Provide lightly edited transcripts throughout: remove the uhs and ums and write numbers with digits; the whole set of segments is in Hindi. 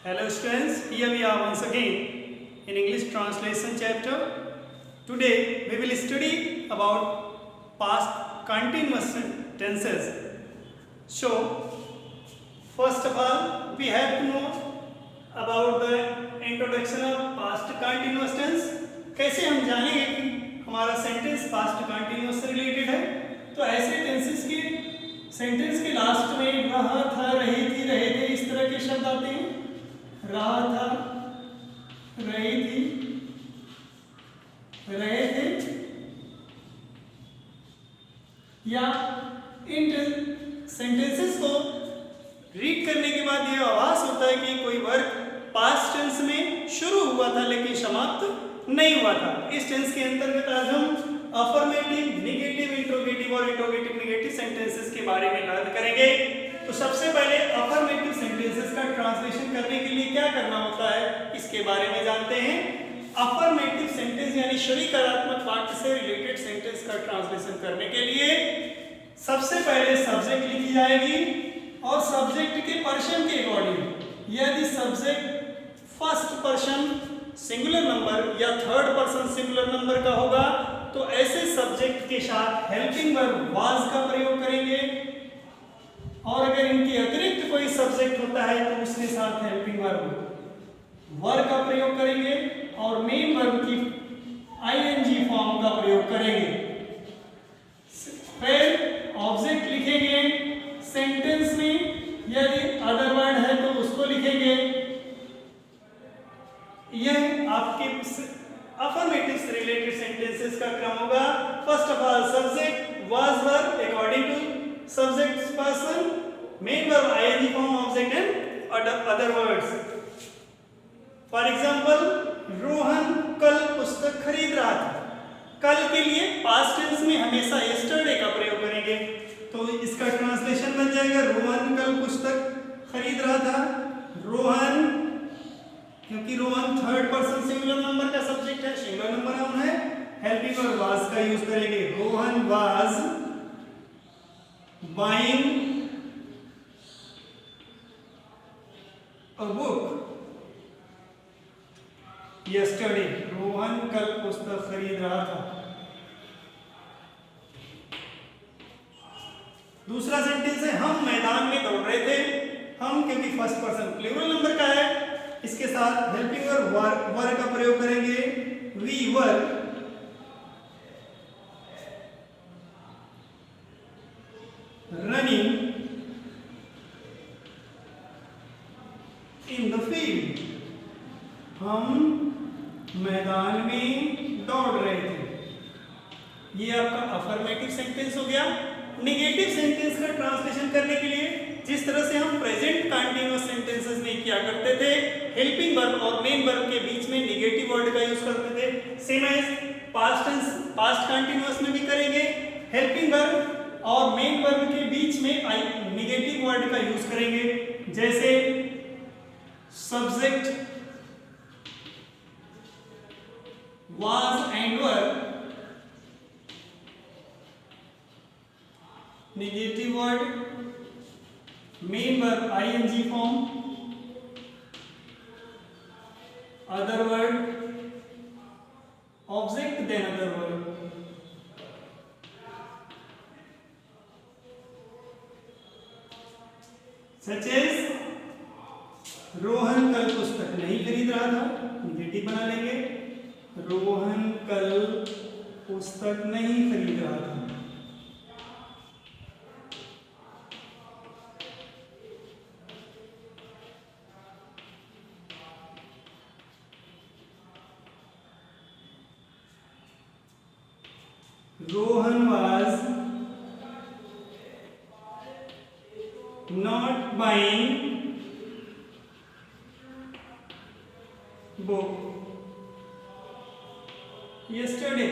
Hello students, here we are once again in English translation chapter. Today we will study about past continuous tenses. So first of all we have to know about the introduction of past continuous tense. कैसे हम जानेंगे कि हमारा सेंटेंस पास्ट कंटिन्यूअस से रिलेटेड है। तो ऐसे टेंसेस के सेंटेंस के लास्ट में रहा था, रही थी, रहे थे, इस तरह के शब्द आते हैं। रहा था, रही थी, रहे थे, या इन सेंटेंसेस को रीड करने के बाद यह आभास होता है कि कोई वर्क पास्ट टेंस में शुरू हुआ था लेकिन समाप्त नहीं हुआ था। इस टेंस के अंतर्गत आज हम अफर्मेटिव, नेगेटिव, इंट्रोगेटिव और इंट्रोगेटिव नेगेटिव सेंटेंसेस के बारे में बात करेंगे। तो सबसे पहले अफर्मेटिव सेंटेंसेस का ट्रांसलेशन करने के लिए क्या करना होता है, इसके बारे में जानते हैं। अफर्मेटिव सेंटेंस यानी शरीकारात्मक वाक्य से रिलेटेड सेंटेंस का ट्रांसलेशन करने के लिए सबसे पहले सब्जेक्ट लिखी जाएगी और सब्जेक्ट के पर्सन के अकॉर्डिंग यदि subject first person singular number या थर्ड पर्सन सिंगुलर नंबर का होगा तो ऐसे सब्जेक्ट के साथ हेल्पिंग वर्ब वाज का प्रयोग करेंगे, और अगर इनके अतिरिक्त कोई सब्जेक्ट होता है तो उसके साथ हेल्पिंग वर्ब वर का प्रयोग करेंगे और मेन वर्ब की आईएनजी फॉर्म का प्रयोग करेंगे। फिर ऑब्जेक्ट लिखेंगे सेंटेंस में, यदि अदर वर्ड है तो उसको लिखेंगे। यह आपके अफर्मेटिव से रिलेटेड सेंटेंसेस का क्रम होगा। First of all subject was verb according to subject person, main verb ING form object and other words. For example Rohan कल पुस्तक खरीद रहा था। कल के लिए पास्ट टेंस में हमेशा यस्टरडे का प्रयोग करेंगे, तो इसका ट्रांसलेशन बन जाएगा रोहन कल पुस्तक खरीद रहा था। रोहन, क्योंकि Rohan third person singular number का सब्जेक्ट है, सिंगुलर नंबर नाउन है, हेल्पिंग वर्ब वाज का यूज करेंगे। Rohan was buying a book yesterday. Rohan कल पुस्तक खरीद रहा था। दूसरा सेंटेंस है हम मैदान में दौड़ रहे थे। हम क्योंकि फर्स्ट पर्सन प्लूरल नंबर का है, इसके साथ हेल्पिंग वर्ब वर का प्रयोग करेंगे। We were running in the field. हम मैदान में दौड़ रहे थे। ये आपका अफर्मेटिव सेंटेंस हो गया। नेगेटिव सेंटेंस का ट्रांसलेशन करने के लिए जिस तरह से हम प्रेजेंट कंटीन्यूअस सेंटेंसेस में किया करते थे, हेल्पिंग वर्ब और मेन वर्ब के बीच में नेगेटिव वर्ड का यूज करते थे, same as past tense past continuous में भी करेंगे। हेल्पिंग वर्ब और मेन वर्ब के बीच में नेगेटिव वर्ड का यूज करेंगे, जैसे subject was and were, negative word main verb ING form, other word object then other word. Such as Rohan कल पुस्तक नहीं खरीद रहा था, नेगेटिव बना लेंगे। रोहन कल पुस्तक नहीं खरीद रहा था। Rohan was not buying book yesterday.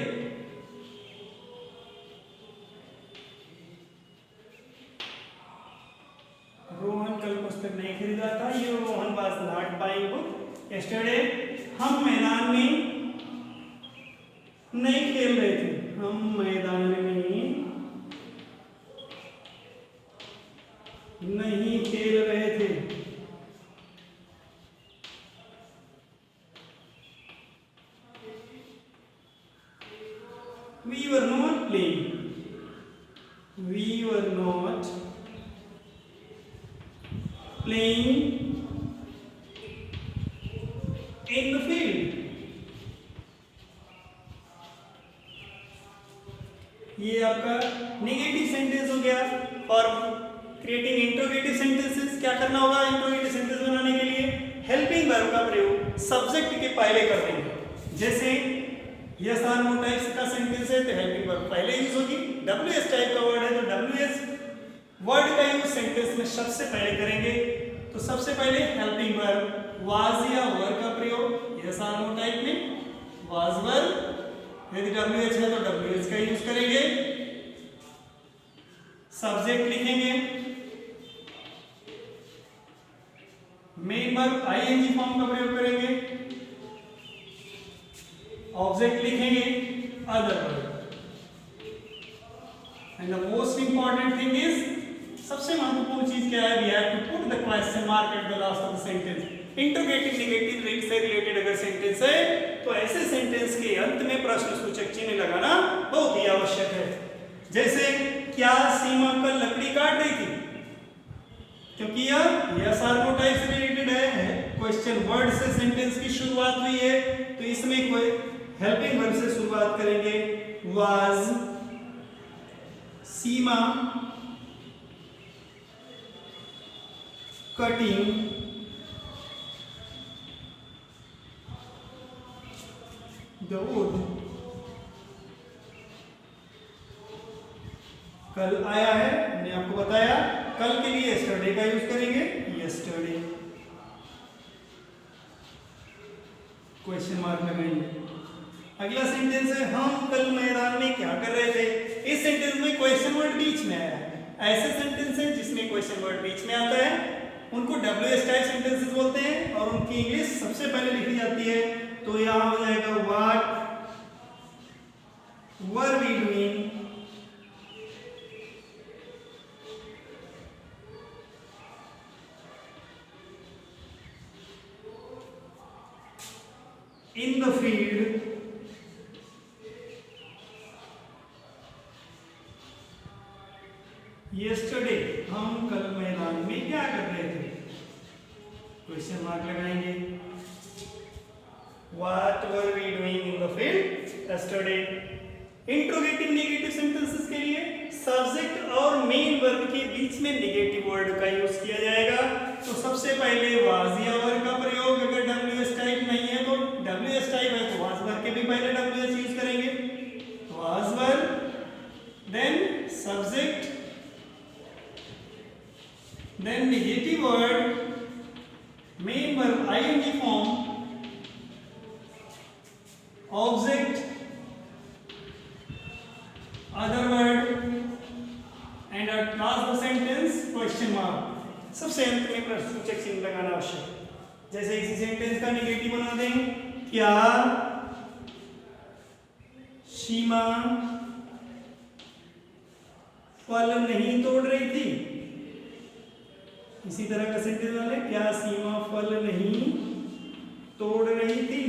Rohan कल पुस्तक नहीं खरीदा था। ये Rohan was not buying book yesterday. हम मैदान में नहीं खेल रहे थे। हम मैदान में नहीं खेल रहे थे। we were not playing, we were not playing in the field. ये आपका नेगेटिव सेंटेंस हो गया। फॉर क्रिएटिंग इंट्रोगेटिव सेंटेंसेस क्या करना होगा? इंट्रोगेटिव सेंटेंस बनाने के लिए हेल्पिंग वर्ब का प्रयोग सब्जेक्ट के पहले कर देंगे। जैसे यस आर नो टाइप्स का सेंटेंस है तो हेल्पिंग वर्ब पहले यूज होगी। डब्ल्यू एस टाइप का वर्ड है तो डब्ल्यू एस वर्ड का यूज सेंटेंस में सबसे पहले करेंगे। तो सबसे पहले हेल्पिंग वर्ब वाज या वर का प्रयोग यस आर नो टाइप में वाज वर, यदि डब्ल्यू एच है तो डब्ल्यू एच का यूज करेंगे। सब्जेक्ट लिखेंगे, मेन वर्ब आईएनजी फॉर्म का प्रयोग करेंगे, ऑब्जेक्ट लिखेंगे other verb. And the most important thing is, सबसे महत्वपूर्ण चीज क्या है? We have to put the question mark at the last of the sentence. Interrogative negative से रिलेटेड अगर सेंटेंस है तो ऐसे सेंटेंस के अंत में प्रश्नसूचक चिन्ह लगाना बहुत ही आवश्यक है। जैसे क्या सीमा कल लकड़ी काट रही थी? क्योंकि यह यस आर नो टाइप से रिलेटेड है, क्वेश्चन वर्ड से सेंटेंस की शुरुआत हुई है तो इसमें कोई हेल्पिंग वर्ब से शुरुआत करेंगे। Was Seema cutting the wood? कल आया है, मैंने आपको बताया। कल के लिए यस्टरडे का यूज करेंगे, यस्टरडे क्वेश्चन मार्क लगाएंगे। अगला सेंटेंस है हम कल मैदान में क्या कर रहे थे? इस सेंटेंस में क्वेश्चन वर्ड बीच में आया है। ऐसे सेंटेंस हैं जिसमें क्वेश्चन वर्ड बीच में आता है उनको डब्ल्यूएस टाइप सेंटेंसेस बोलते हैं और उनकी इंग्लिश सबसे पहले लिखी जाती है। तो यहां हो जाएगा what were we doing in the field yesterday? हम कल मैदान में क्या कर रहे थे? क्वेश्चन मार्क लगाएंगे। What were we doing in the field yesterday? Interrogative negative sentences के लिए सब्जेक्ट और मेन वर्ब के बीच में नेगेटिव वर्ड का यूज किया जाएगा। तो सबसे पहले वाज या वर का प्रयोग, अगर डब्ल्यूएस टाइप नहीं है तो डब्ल्यूएस टाइप है तो वाज वर के भी पहले डब्ल्यूएस यूज करेंगे। Was were, then subject, then negative word, main verb ING form, object, other word and at last the sentence question mark। सबसे अंत में प्रश्नसूचक चिन्ह लगाना आवश्यक है। जैसे इसी सेंटेंस का नेगेटिव बना दें, क्या सीमा फल नहीं तोड़ रही थी? इसी तरह का सेंटेंस बना लें, क्या सीमा फल नहीं तोड़ रही थी?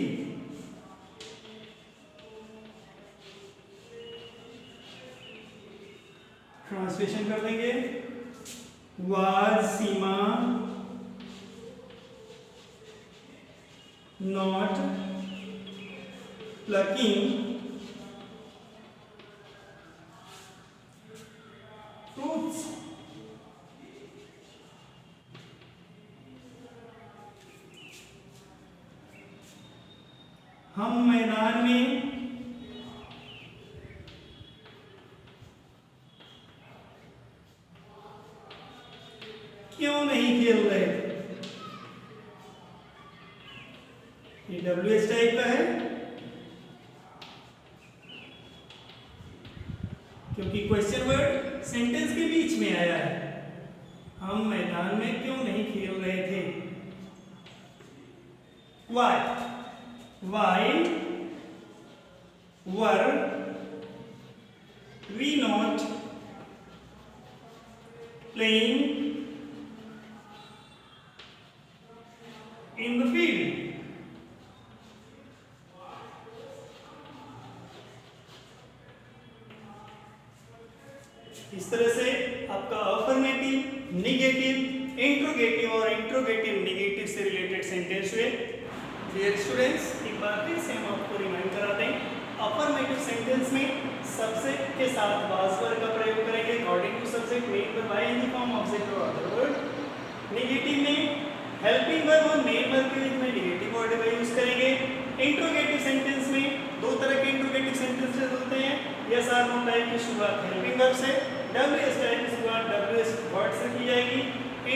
ट्रांसलेशन कर देंगे, was Seema not plucking fruits? हम मैदान में क्यों नहीं खेल रहे? ये डब्ल्यूएच टाइप का है क्योंकि क्वेश्चन वर्ड सेंटेंस के बीच में आया है। हम मैदान में क्यों नहीं खेल रहे थे? Why why were we not playing in the field? Sentence हुए। डियर स्टूडेंट्स, एक बार फिर से हम आपको रिमाइंड करा दें, अफर्मेटिव सेंटेंस में सब्जेक्ट के साथ वाज वर्ब का प्रयोग करेंगे according to subject, main verb ING form object और अदर वर्ड। नेगेटिव में हेल्पिंग वर्ब और मेन वर्ब के बीच में नेगेटिव वर्ड का यूज करेंगे। इंट्रोगेटिव सेंटेंस में दो तरह के इंट्रोगेटिव सेंटेंसेस होते हैं। यस आर नो टाइप की शुरुआत हेल्पिंग वर्ब से, डब्ल्यूएस टाइप की शुरुआत डब्ल्यूएस वर्ड से की जाएगी।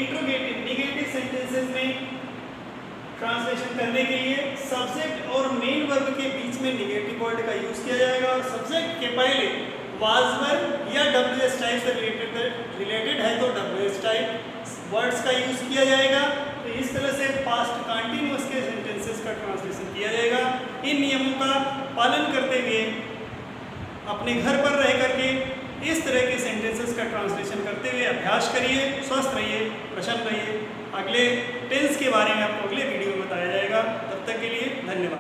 इंट्रोगेटिव नेगेटिव सेंटेंसेस में ट्रांसलेशन करने के लिए सब्जेक्ट और मेन वर्ब के बीच में नेगेटिव वर्ड का यूज किया जाएगा और सब्जेक्ट के पहले वाज वर्ब या डब्ल्यूएस टाइप से रिलेटेड है तो डब्ल्यूएस टाइप वर्ड्स का यूज किया जाएगा। तो इस तरह से पास्ट कंटिन्यूअस के सेंटेंसेस का ट्रांसलेशन किया जाएगा। इन नियमों का पालन करते हुए अपने घर पर रह करके इस तरह के सेंटेंसेस का ट्रांसलेशन करते हुए अभ्यास करिए। स्वस्थ रहिए, प्रसन्न रहिए। अगले टेंस के बारे में आपको अगले वीडियो में बताया जाएगा। तब तक के लिए धन्यवाद।